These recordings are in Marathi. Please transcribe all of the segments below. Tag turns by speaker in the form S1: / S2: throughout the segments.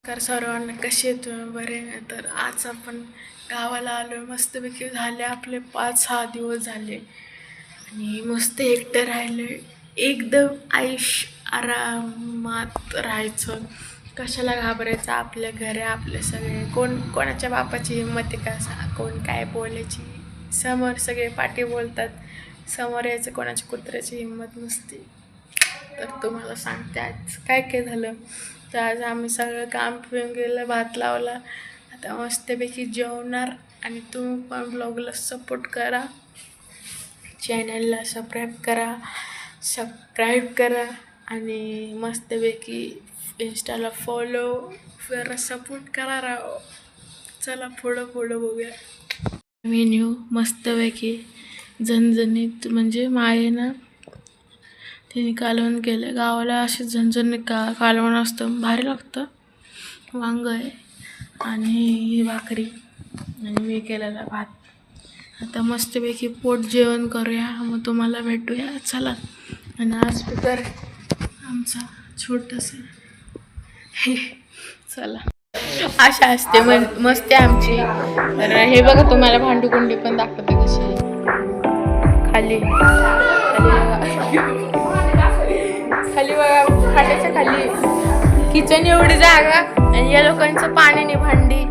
S1: तर सर्वांना कसे तुम्ही बरे आहे? तर आज आपण गावाला आलो आहे. मस्तपैकी झाले आपले 5-6 दिवस झाले आणि मस्त एकटं राहिलं. एकदम आरामात राहायचं. कशाला घाबरायचं? आपल्या घरी आपले सगळे कोणाच्या बापाची हिंमत आहे का? कोण काय बोलायची? समोर सगळे पाठी बोलतात. समोर यायचं कोणाच्या कुत्र्याची हिंमत नसते. तर तुम्हाला सांगते आज काय काय झालं. तर आज आम्ही सगळं काम पिऊन गेलं, भात लावला. आता मस्तपैकी जेवणार आणि तुम्ही पण ब्लॉगला सपोर्ट करा, चॅनलला सबस्क्राईब करा आणि मस्तपैकी इंस्टाला फॉलो करा, सपोर्ट करा राव. चला पुढं बघूया. मेन्यू मस्तपैकी झणझणीत म्हणजे मायेनं तिने कालवण केलं. गावाला असे झणझणीत कालवण असतं, भारी लागतं. वांग आहे आणि ही भाकरी आणि मी केलेला भात. आता मस्तपैकी पोट जेवण करूया, मग तुम्हाला भेटूया. चला. आणि आज स्पीकर आमचा छोटंसं चला. अशा असते मस्त आमची. तर हे बघा तुम्हाला भांडूकुंडी पण दाखवते कशी खाली बघा. खाट्याच्या खाली किचन एवढी जागा आणि या लोकांचं पाण्याने भांडी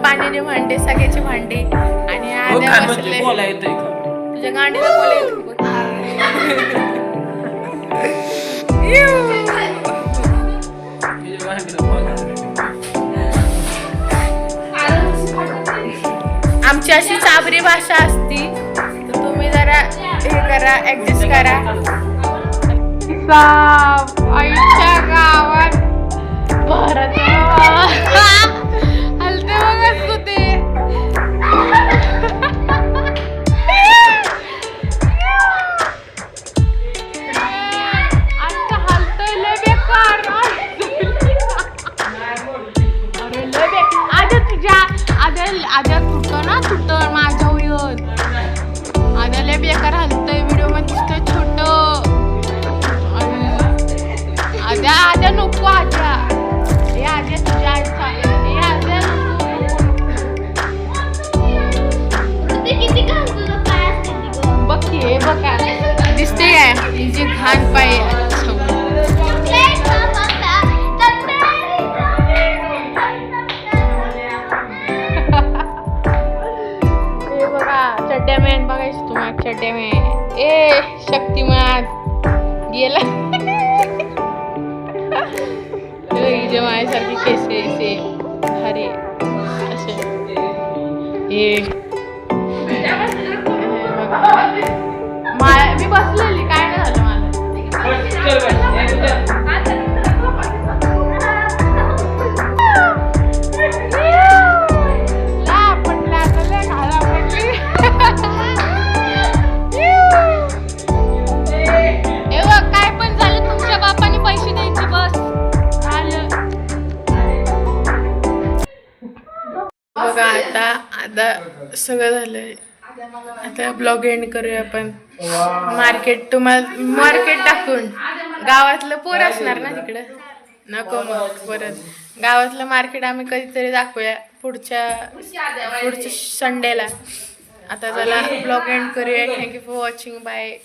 S1: पाण्याने भांडे, सगळ्याची भांडी आणि आद्या बसले. तुझ्या गांडीला बोला आमची अशी चाबरी भाषा असती, तर तुम्ही जरा हे करा, ऍडजस्ट करा. आईच्या गावात भारत हलते बघत होते. आता हलतोय लय बेकार. अरे लय बेकार. आद्या तुझ्या आद्या तुटं माझ्या होईल. आद्या लय बेकार हलतोय. व्हिडिओ मध्ये दिसतोय छोट. आद्या नको. आद्या हे आद्या तुझ्या आईचा हे आद्या बघ की. हे बघा दिसते काय हिची घाण पाय. हे बघा चड्ड्यामॅन बघायचं तुम्हाला. चड्ड्यामॅन ए शक्तिमान गेला. जे माझ्यासारखी केसे हरे असे हे मी बसलेली काय नाही झालं बघा. आता सगळं झालंय. आता ब्लॉग एंड करूया आपण. मार्केट टाकून गावातलं पोर असणार ना तिकडं. नको मग परत गावातलं मार्केट आम्ही कधीतरी दाखवूया पुढच्या संडेला. आता चला ब्लॉग एंड करूया. Thank you for watching. बाय.